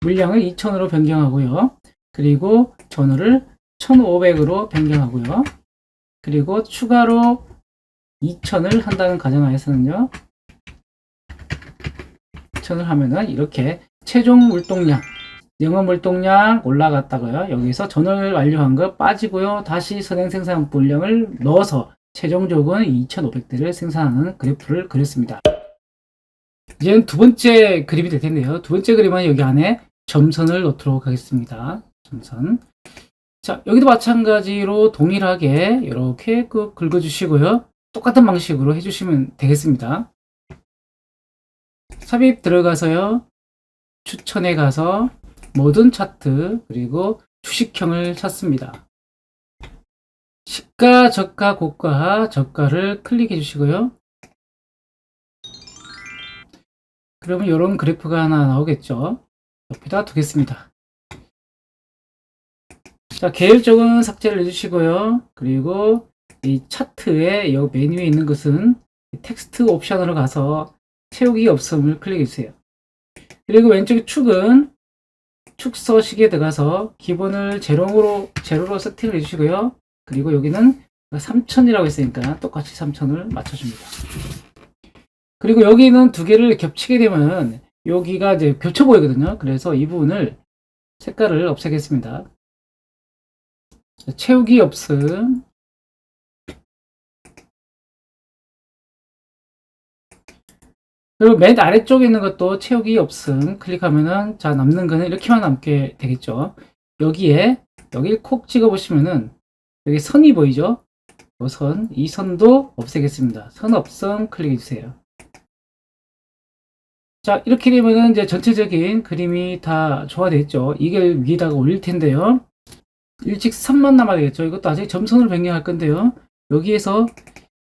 물량을 2000으로 변경하고요. 그리고 전원을 1500으로 변경하고요. 그리고 추가로 2000을 한다는 가정하에서는요. 2000을 하면은 이렇게 최종 물동량, 영업 물동량 올라갔다고요. 여기서 전월 완료한 거 빠지고요. 다시 선행 생산 물량을 넣어서 최종적은 2500대를 생산하는 그래프를 그렸습니다. 이제는 두 번째 그림이 될 텐데요. 두 번째 그림은 여기 안에 점선을 넣도록 하겠습니다. 점선. 자, 여기도 마찬가지로 동일하게 이렇게 긁어주시고요. 똑같은 방식으로 해주시면 되겠습니다. 삽입 들어가서요. 추천에 가서 모든 차트 그리고 주식형을 찾습니다. 시가, 저가, 고가, 저가를 클릭해 주시고요. 그러면 이런 그래프가 하나 나오겠죠. 옆에다 두겠습니다. 자, 계열적은 삭제를 해주시고요. 그리고 이 차트에 이 메뉴에 있는 것은 텍스트 옵션으로 가서 채우기 없음을 클릭해 주세요. 그리고 왼쪽 축은 축서식에 들어가서 기본을 제로로 세팅을 해주시고요. 그리고 여기는 3000이라고 했으니까 똑같이 3000을 맞춰줍니다. 그리고 여기는 두 개를 겹치게 되면 여기가 이제 겹쳐 보이거든요. 그래서 이 부분을 색깔을 없애겠습니다. 채우기 없음. 그리고 맨 아래쪽에 있는 것도 채우기 없음 클릭하면은 자 남는 거는 이렇게만 남게 되겠죠. 여기에 여기 콕 찍어 보시면은 여기 선이 보이죠? 이 선도 없애겠습니다. 선 없음 클릭해 주세요. 자, 이렇게 되면은 이제 전체적인 그림이 다 조화되어 있죠. 이게 위에다가 올릴 텐데요. 일직선만 남아야 되겠죠. 이것도 아직 점선을 변경할 건데요. 여기에서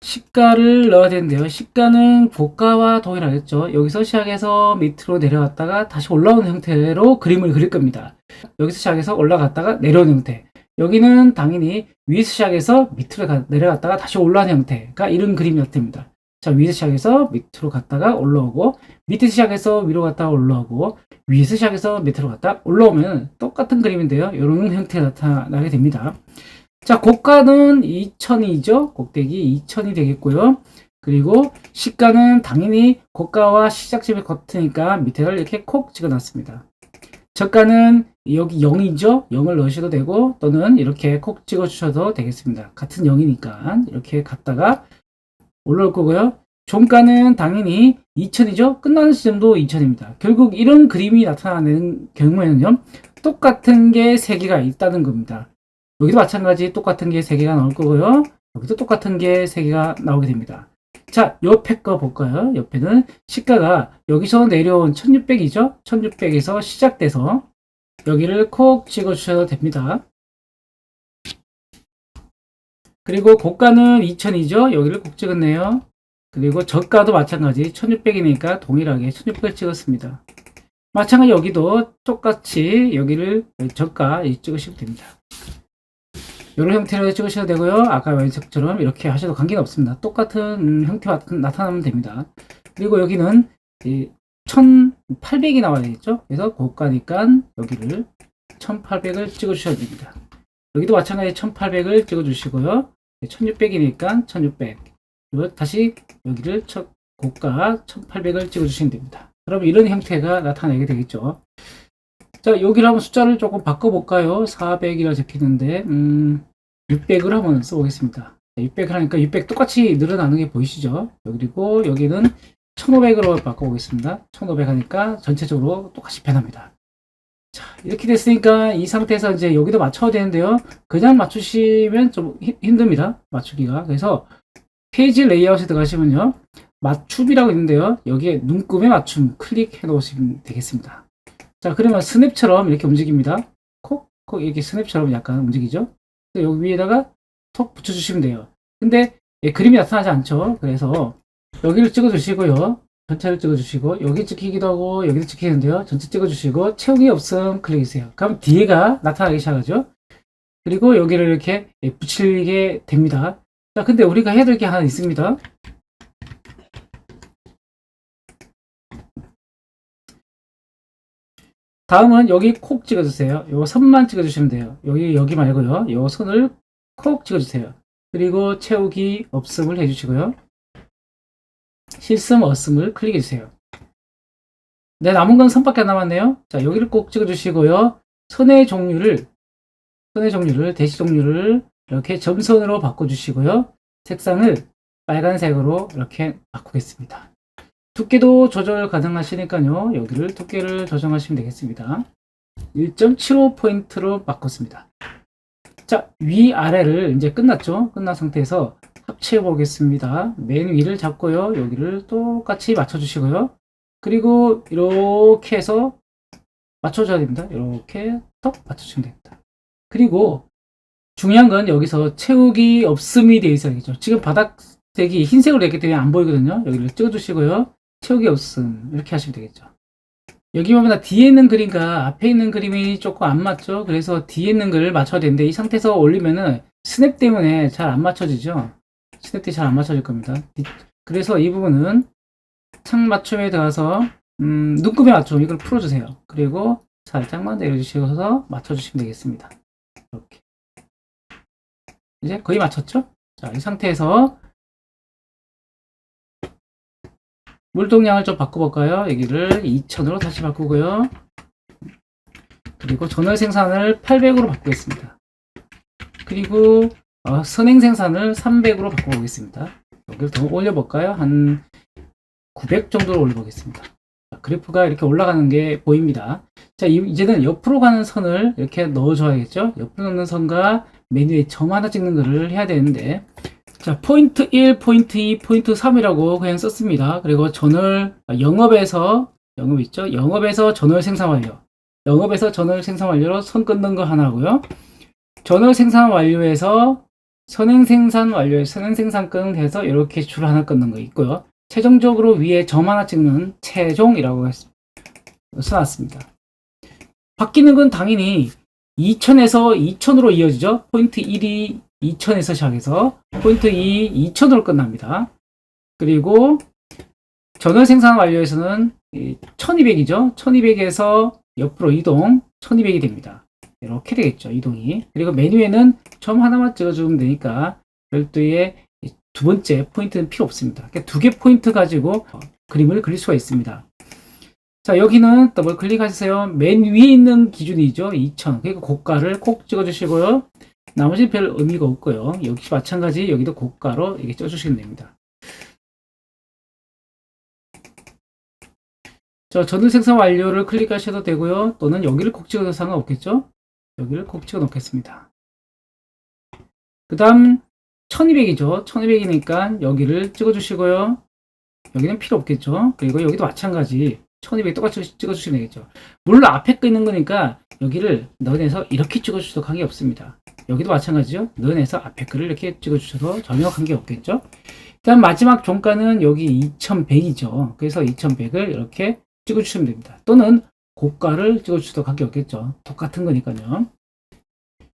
시가를 넣어야 되는데요. 시가는 고가와 동일하겠죠. 여기서 시작해서 밑으로 내려갔다가 다시 올라오는 형태로 그림을 그릴 겁니다. 여기서 시작해서 올라갔다가 내려오는 형태. 여기는 당연히 위에서 시작해서 밑으로 내려갔다가 다시 올라오는 형태가 이런 그림이 나타납니다. 자, 위에서 시작해서 밑으로 갔다가 올라오고, 밑에서 시작해서 위로 갔다가 올라오고, 위에서 시작해서 밑으로 갔다 올라오면 똑같은 그림인데요. 이런 형태가 나타나게 됩니다. 자, 고가는 2000이죠. 꼭대기 2000이 되겠고요. 그리고 시가는 당연히 고가와 시작점이 같으니까 밑에를 이렇게 콕 찍어 놨습니다. 저가는 여기 0이죠. 0을 넣으셔도 되고 또는 이렇게 콕 찍어 주셔도 되겠습니다. 같은 0이니까 이렇게 갔다가 올라올 거고요. 종가는 당연히 2000이죠. 끝나는 시점도 2000입니다. 결국 이런 그림이 나타나는 경우에는요. 똑같은 게 3개가 있다는 겁니다. 여기도 마찬가지 똑같은 게 3개가 나올 거고요. 여기도 똑같은 게 3개가 나오게 됩니다. 자, 옆에 거 볼까요? 옆에는 시가가 여기서 내려온 1600이죠? 1600에서 시작돼서 여기를 콕 찍어 주셔도 됩니다. 그리고 고가는 2000이죠? 여기를 콕 찍었네요. 그리고 저가도 마찬가지 1600이니까 동일하게 1600을 찍었습니다. 마찬가지 여기도 똑같이 여기를 저가 찍으시면 됩니다. 이런 형태로 찍으셔도 되고요. 아까 왼쪽처럼 이렇게 하셔도 관계는 없습니다. 똑같은 형태가 나타나면 됩니다. 그리고 여기는 1800이 나와야 되겠죠. 그래서 고가니까 여기를 1800을 찍어주셔야 됩니다. 여기도 마찬가지 1800을 찍어주시고요. 1600이니까 1600. 그리고 다시 여기를 고가 1800을 찍어주시면 됩니다. 그럼 이런 형태가 나타나게 되겠죠. 자, 여기를 한번 숫자를 조금 바꿔볼까요? 400이라 적히는데 600을 한번 써보겠습니다. 600을 하니까 600 똑같이 늘어나는 게 보이시죠? 그리고 여기는 1500으로 바꿔보겠습니다. 1500 하니까 전체적으로 똑같이 변합니다. 자, 이렇게 됐으니까 이 상태에서 이제 여기도 맞춰야 되는데요. 그냥 맞추시면 좀 힘듭니다. 맞추기가. 그래서 페이지 레이아웃에 들어가시면요. 맞춤이라고 있는데요. 여기에 눈금에 맞춤 클릭해 놓으시면 되겠습니다. 자, 그러면 스냅처럼 이렇게 움직입니다. 콕 이렇게 스냅처럼 약간 움직이죠. 여기 위에다가 톡 붙여주시면 돼요. 근데 그림이 나타나지 않죠. 그래서 여기를 찍어주시고요. 전체를 찍어주시고 여기 찍히기도 하고 여기도 찍히는데요. 전체 찍어주시고 채우기 없음 클릭해주세요. 그럼 뒤에가 나타나기 시작하죠. 그리고 여기를 이렇게 붙이게 됩니다. 자, 근데 우리가 해야 될 게 하나 있습니다. 다음은 여기 콕 찍어주세요. 요 선만 찍어주시면 돼요. 여기 말고요. 요 선을 콕 찍어주세요. 그리고 채우기 없음을 해주시고요. 실습 없음을 클릭해주세요. 네, 남은 건 선밖에 안 남았네요. 자, 여기를 꼭 찍어주시고요. 선의 종류를 대시 종류를 이렇게 점선으로 바꿔주시고요. 색상을 빨간색으로 이렇게 바꾸겠습니다. 두께도 조절 가능하시니까요. 여기를 두께를 조정하시면 되겠습니다. 1.75포인트로 바꿨습니다. 자, 위아래를 이제 끝났죠? 끝난 상태에서 합치해 보겠습니다. 맨 위를 잡고요. 여기를 똑같이 맞춰주시고요. 그리고 이렇게 해서 맞춰줘야 됩니다. 이렇게 톡 맞춰주시면 됩니다. 그리고 중요한 건 여기서 채우기 없음이 되어 있어야겠죠. 지금 바닥색이 흰색으로 됐기 때문에 안 보이거든요. 여기를 찍어주시고요. 채우기 없음 이렇게 하시면 되겠죠. 여기 보면 뒤에 있는 그림과 앞에 있는 그림이 조금 안 맞죠. 그래서 뒤에 있는 걸 맞춰야 되는데 이 상태에서 올리면은 스냅 때문에 잘 안 맞춰지죠. 스냅 때 잘 안 맞춰질 겁니다. 그래서 이 부분은 창 맞춤에 들어가서 눈금에 맞춤 이걸 풀어주세요. 그리고 살짝만 내려주셔서 맞춰주시면 되겠습니다. 이렇게 이제 거의 맞췄죠? 자, 이 상태에서 물동량을 좀 바꿔볼까요? 여기를 2000으로 다시 바꾸고요. 그리고 전월 생산을 800으로 바꾸겠습니다. 그리고 선행 생산을 300으로 바꿔보겠습니다. 여기를 더 올려볼까요? 한 900 정도로 올려보겠습니다. 자, 그래프가 이렇게 올라가는 게 보입니다. 자, 이제는 옆으로 가는 선을 이렇게 넣어줘야겠죠? 옆으로 넣는 선과 메뉴에 점 하나 찍는 것을 해야 되는데, 자, 포인트 1, 포인트 2, 포인트 3이라고 그냥 썼습니다. 그리고 전월, 영업 있죠? 영업에서 전월 생산 완료. 영업에서 전월 생산 완료로 선 끊는 거 하나고요. 전월 생산 완료에서 선행 생산 완료에서 선행 생산 끊해서 이렇게 줄 하나 끊는 거 있고요. 최종적으로 위에 점 하나 찍는 최종이라고 써놨습니다. 바뀌는 건 당연히 2000에서 2000으로 이어지죠. 포인트 1이 2000에서 시작해서 포인트 2, 2000으로 끝납니다. 그리고 전월 생산 완료에서는 1200이죠. 1200에서 옆으로 이동 1200이 됩니다. 이렇게 되겠죠. 이동이. 그리고 메뉴에는 점 하나만 찍어주면 되니까 별도의 두 번째 포인트는 필요 없습니다. 그러니까 두 개 포인트 가지고 그림을 그릴 수가 있습니다. 자, 여기는 더블 클릭하세요. 맨 위에 있는 기준이죠. 2000. 그러니까 고가를 콕 찍어주시고요. 나머지는 별 의미가 없고요. 역시 마찬가지 여기도 고가로 이렇게 쪄주시면 됩니다. 자, 전월 생산 완료를 클릭하셔도 되고요. 또는 여기를 콕 찍어도 상관없겠죠. 여기를 콕 찍어 놓겠습니다. 그 다음 1200이죠. 1200이니까 여기를 찍어주시고요. 여기는 필요 없겠죠. 그리고 여기도 마찬가지 1200 똑같이 찍어주시면 되겠죠. 물론 앞에 거 있는 거니까 여기를 넣어내서 이렇게 찍어주셔도 관계없습니다. 여기도 마찬가지죠. 넣어내서 앞에 거를 이렇게 찍어주셔도 전혀 관계없겠죠. 일단 마지막 종가는 여기 2100이죠. 그래서 2100을 이렇게 찍어주시면 됩니다. 또는 고가를 찍어주셔도 관계없겠죠. 똑같은 거니까요.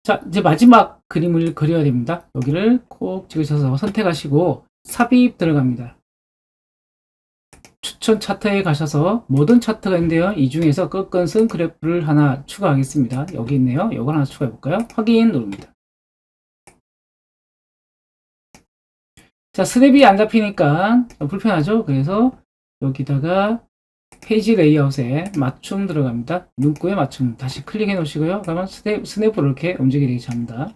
자, 이제 마지막 그림을 그려야 됩니다. 여기를 콕 찍으셔서 선택하시고 삽입 들어갑니다. 추천 차트에 가셔서 모든 차트가 있는데요. 이 중에서 끝건승 그래프를 하나 추가하겠습니다. 여기 있네요. 이걸 하나 추가해 볼까요? 확인 누릅니다. 자, 스냅이 안 잡히니까 불편하죠. 그래서 여기다가 페이지 레이아웃에 맞춤 들어갑니다. 문구에 맞춤 다시 클릭해 놓으시고요. 그러면 스냅으로 이렇게 움직이게 됩니다.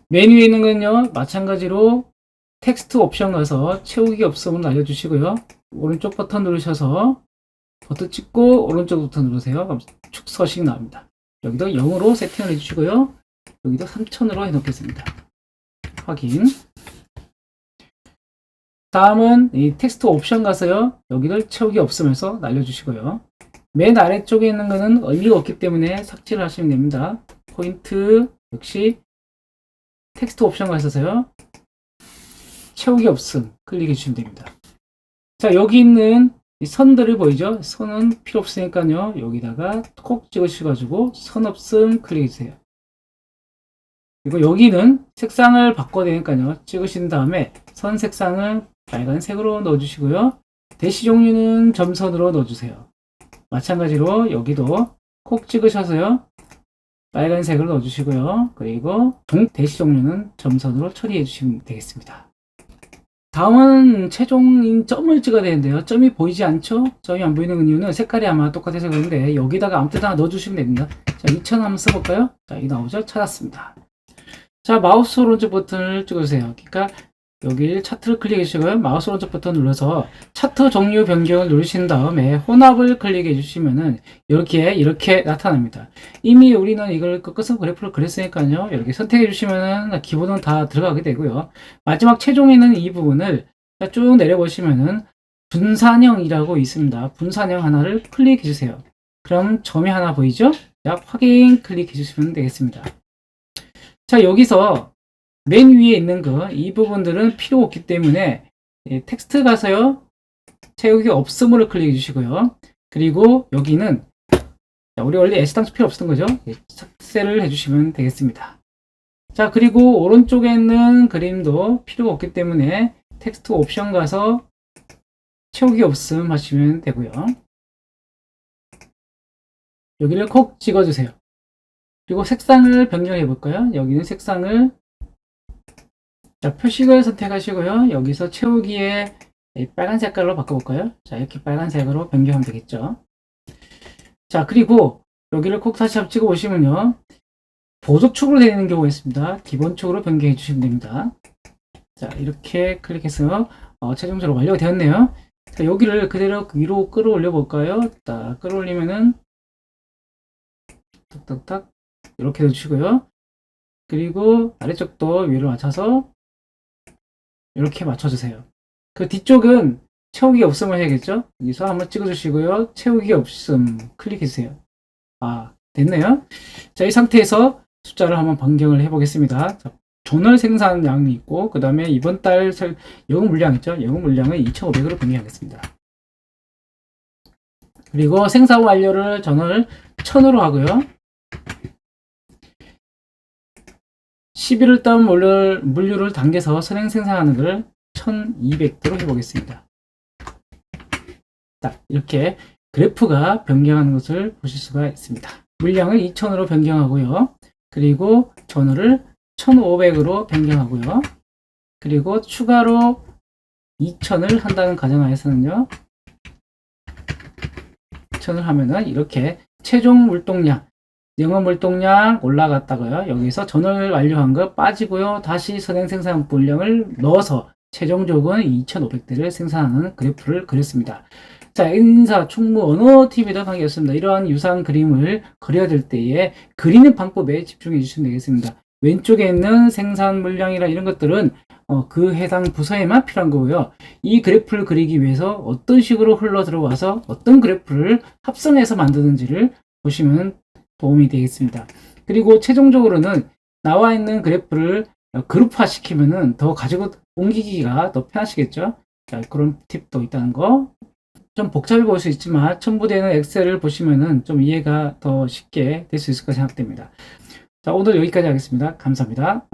메뉴에 있는 건요, 마찬가지로 텍스트 옵션 가서 채우기 없음을 알려주시고요. 오른쪽 버튼 누르셔서 버튼 찍고 오른쪽 버튼 누르세요. 그럼 축 서식 나옵니다. 여기도 0으로 세팅을 해주시고요. 여기도 3000으로 해놓겠습니다. 확인. 다음은 이 텍스트 옵션 가서요. 여기를 채우기 없으면서 날려주시고요. 맨 아래쪽에 있는 거는 의미가 없기 때문에 삭제를 하시면 됩니다. 포인트 역시 텍스트 옵션 가셔서요. 채우기 없음 클릭해 주시면 됩니다. 자, 여기 있는 이 선들을 보이죠? 선은 필요 없으니까요. 여기다가 콕 찍으셔가지고 선 없음 클릭해 주세요. 그리고 여기는 색상을 바꿔야 되니까요. 찍으신 다음에 선 색상을 빨간색으로 넣어주시고요. 대시 종류는 점선으로 넣어주세요. 마찬가지로 여기도 콕 찍으셔서요. 빨간색으로 넣어주시고요. 그리고 대시 종류는 점선으로 처리해 주시면 되겠습니다. 다음은 최종인 점을 찍어야 되는데요. 점이 보이지 않죠? 점이 안 보이는 이유는 색깔이 아마 똑같아서 그런데 여기다가 아무 때나 넣어주시면 됩니다. 자, 2000 한번 써볼까요? 자, 이 나오죠? 찾았습니다. 자, 마우스 오른쪽 버튼을 찍어주세요. 그러니까 여기 차트를 클릭해 주시고요. 마우스 오른쪽 버튼 눌러서 차트 종류 변경을 누르신 다음에 혼합을 클릭해 주시면은 이렇게 나타납니다. 이미 우리는 이걸 꺾어서 그래프를 그렸으니까요. 이렇게 선택해 주시면은 기본은 다 들어가게 되고요. 마지막 최종에는 이 부분을 쭉 내려보시면은 분산형이라고 있습니다. 분산형 하나를 클릭해 주세요. 그럼 점이 하나 보이죠? 자, 확인 클릭해 주시면 되겠습니다. 자, 여기서 맨 위에 있는 이 부분들은 필요 없기 때문에 텍스트 가서요. 채우기 없음으로 클릭해 주시고요. 그리고 여기는 우리 원래 애시당초 필요 없었던 거죠. 삭제를 해주시면 되겠습니다. 자, 그리고 오른쪽에 있는 그림도 필요가 없기 때문에 텍스트 옵션 가서 채우기 없음 하시면 되고요. 여기를 콕 찍어주세요. 그리고 색상을 변경해 볼까요? 여기는 색상을 자, 표식을 선택하시고요. 여기서 채우기에 빨간 색깔로 바꿔볼까요? 자, 이렇게 빨간색으로 변경하면 되겠죠. 자, 그리고 여기를 콕 다시 한번 찍어 보시면요. 보석축으로 되어 있는 경우가 있습니다. 기본축으로 변경해 주시면 됩니다. 자, 이렇게 클릭해서 최종적으로 완료가 되었네요. 자, 여기를 그대로 위로 끌어올려 볼까요? 딱 끌어올리면은 탁탁탁 이렇게 해주시고요. 그리고 아래쪽도 위로 맞춰서 이렇게 맞춰주세요. 그 뒤쪽은 채우기 없음을 해야겠죠? 여기서 한번 찍어주시고요. 채우기 없음 클릭해주세요. 아, 됐네요. 자, 이 상태에서 숫자를 한번 변경을 해보겠습니다. 자, 전월 생산량이 있고, 그 다음에 이번 달 영업 물량 있죠? 영업 물량을 2,500으로 변경하겠습니다. 그리고 생산 완료를 전월 1000으로 하고요. 11월 달 물류를 당겨서 선행 생산하는 걸 1200도로 해보겠습니다. 딱 이렇게 그래프가 변경하는 것을 보실 수가 있습니다. 물량을 2000으로 변경하고요. 그리고 전후를 1500으로 변경하고요. 그리고 추가로 2000을 한다는 가정하에서는요. 2000을 하면은 이렇게 최종 물동량 영업 물동량 올라갔다고요. 여기서 전월 완료한 거 빠지고요. 다시 선행 생산 물량을 넣어서 최종적은 2,500대를 생산하는 그래프를 그렸습니다. 자, 인사, 총무, 언어 TV도 관계였습니다. 이러한 유사한 그림을 그려야 될 때에 그리는 방법에 집중해 주시면 되겠습니다. 왼쪽에 있는 생산 물량이나 이런 것들은 그 해당 부서에만 필요한 거고요. 이 그래프를 그리기 위해서 어떤 식으로 흘러 들어와서 어떤 그래프를 합성해서 만드는지를 보시면 도움이 되겠습니다. 그리고 최종적으로는 나와 있는 그래프를 그룹화 시키면은 더 가지고 옮기기가 더 편하시겠죠. 자, 그런 팁도 있다는 거. 좀 복잡해 보일 수 있지만 첨부되는 엑셀을 보시면은 좀 이해가 더 쉽게 될 수 있을 까 생각됩니다. 자, 오늘 여기까지 하겠습니다. 감사합니다.